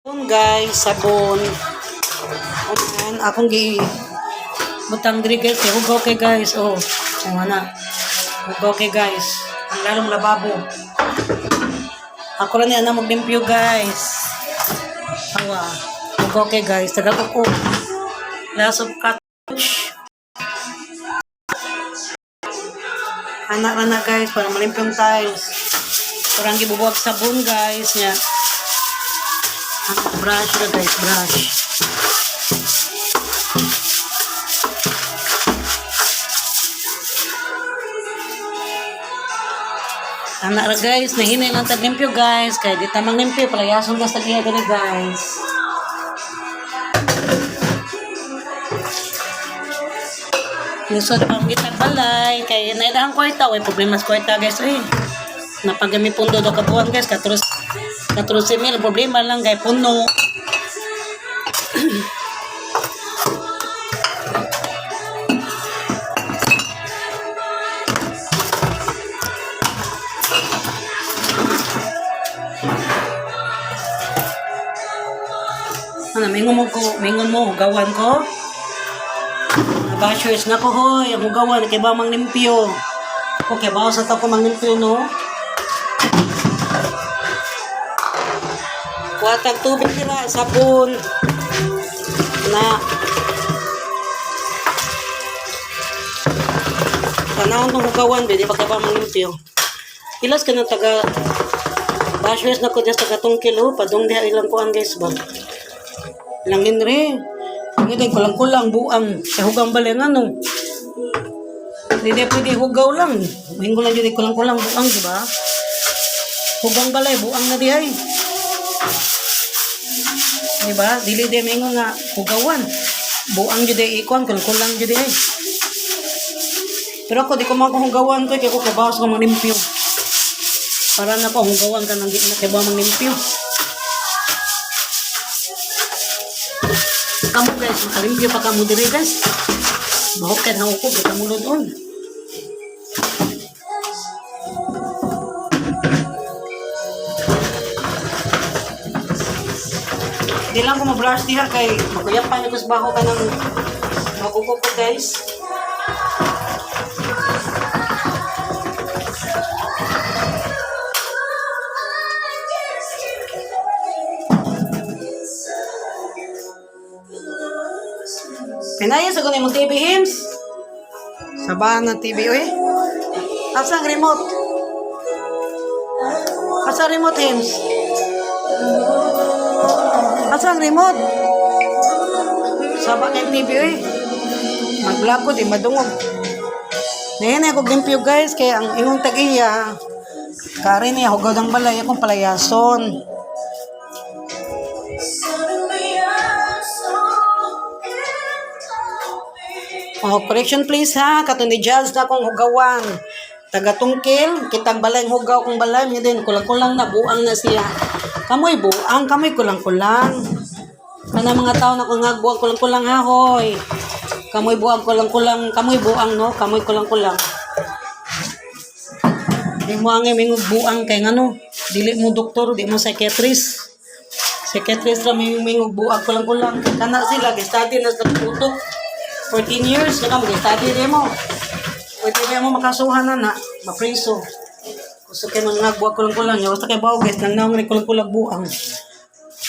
Sabon guys, sabon. Ayan, akong butang diri guys, hugaw kay guys. Oh, na. Hugaw kay guys. Ang lalong lababo. Ako lang yan na maglimpyo guys. Awa. Hugaw kay guys. Tagal ko. Last of catch. Anak-anak guys, para malimpyong tiles. Parang gibubuwag sabon guys niya. Brush na guys, brush. Anak ra guys, nahinay lang taglimpyo guys. Kaya di tamang limpyo, palayason ka sa kaya gani guys. Lusod pang gitag balay. Kaya naidahang kwarta, way problema sa kwarta guys. Napagami pundo do kabuan guys, 14,000 problema lang kay puno. Ano, mingon mo, hugawan ko. Bashers na ko hoy, ang hugawan, kay ba mang limpyo. Okay, ba sa ko mang limpyo no? Kuhatag tubig nila, sabon. Na. Tanawon tong hugawan, di ba kay ba mang limpyo. Ilas ka ng taga bashers na ko, just taga tungkil padong diha ilang kuan guys ba. Langin rin. Hindi kulang-kulang buang. Sa hugang bali nga no. Hindi pwede hugaw lang. Mahin ko lang dyan kulang-kulang buang, di ba? Hugang balay, buang na dihay. Di ba? Dili di mahin nga hugawan. Buang dyan di ikuan, kulang-kulang dyan dihay. Pero ako, di ko makahugawan ko, kaya ko kabawas ko manglimpyo. Para na ko, hugawan ka nang di na kabawa manglimpyo. Kamu guys, makalimpyo pa kamu diri guys. Mahukad na uko, kita mo doon. Di lang ko mabrush diha kay makuyapan niyo kus baho ka ng makuko ko guys. Pinaya sa kunin mong TV, Hims. Sabahan ng TV, oy. Asa ang remote? Asa ang remote, Hims? Asa ang remote? Sabahan ng TV, oy. Mag-vlog ko, di madungog. Ngayon ako limpyo, guys. Kaya ang imong tag-iya, kari niya, hugad ang balay, akong palayason. Oh, correction please ha. Kato ni Jazz na kong hugawan. Taga-tungkil, kitang balay hugaw kong balay. Nga din, kulang-kulang na, buang na siya. Kamoy buang, kamoy kulang-kulang. Kana mga tao na kung buang kulang-kulang ha, hoy. Kamoy buang kulang-kulang, kamoy buang no, kamoy kulang-kulang. Di mo ang iming buang kay ngano. Dili mo doktor, di mo psychiatrist. Psychiatrist ra may buang kulang-kulang. Kana sila, study na sa tutok. 14 years, na mag-study rin mo. Pwede rin mo makasuhan na, mapreso. Gusto kayo mga buwag kulang-kulang niya. Basta kayo bawa guys, nang rin kulang-kulang buang.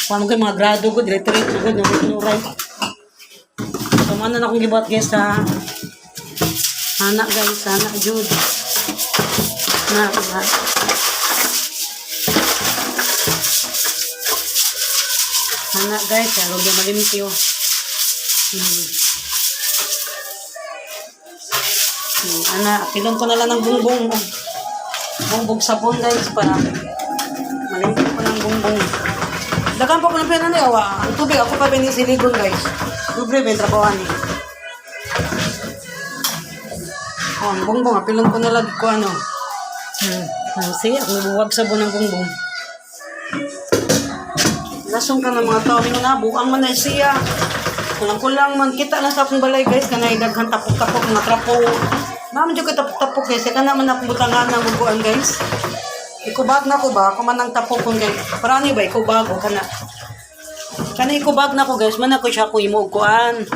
Paano kayo mga grado ko, directorate ko, no right. So, mana na akong gibat guys sa anak guys, anak Jude. Na, diba? Anak guys, huwag niya malimpyo. Ana, pilon ko na lang ng bungbong. Bungbong sabon guys para malimpyo ko ng bungbong. Dagan pa ko ng pera niya. Ang tubig ako pa pinisiligon guys. Libre may trabawan eh. Oh, ang bungbong. Pilon ko na lang ko ano. See, ako nabuwag sabon ng bungbong. Lasong ka ng mga tao. Mingo na, buang man na siya. Kulang-kulang man. Kita na sa akong balay guys. Kanay daghan tapok-tapok mga trapo. Naman dyan ko tapok-tapok guys. Ika naman akong butangan ng bubuan guys. Ikubag na ko ba? Ako man ang tapok kong guys. Parani ba? Ikubag o ka na. Kani ko bag na ko guys, man ako siya ko imo kuan.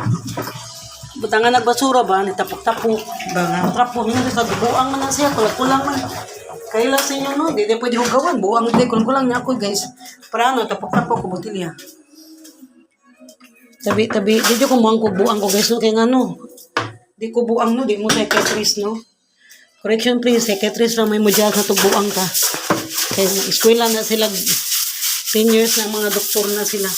Butangan nagbasura ba ni tapok-tapok. Ba nga trapo ni sa buang man na siya, kulang man. Kaila sa inyo no, di pwede hugawan, buang di kulang niya ako guys. Para ano tapok-tapok ko botilya. Tabi, di ko buang ko guys no kay ngano. Di ko buang no, di mo psychiatrist no. Correction please, psychiatrist ra may modyan sa buang ka. Kay eskwela na sila 10 years na mga doktor na sila.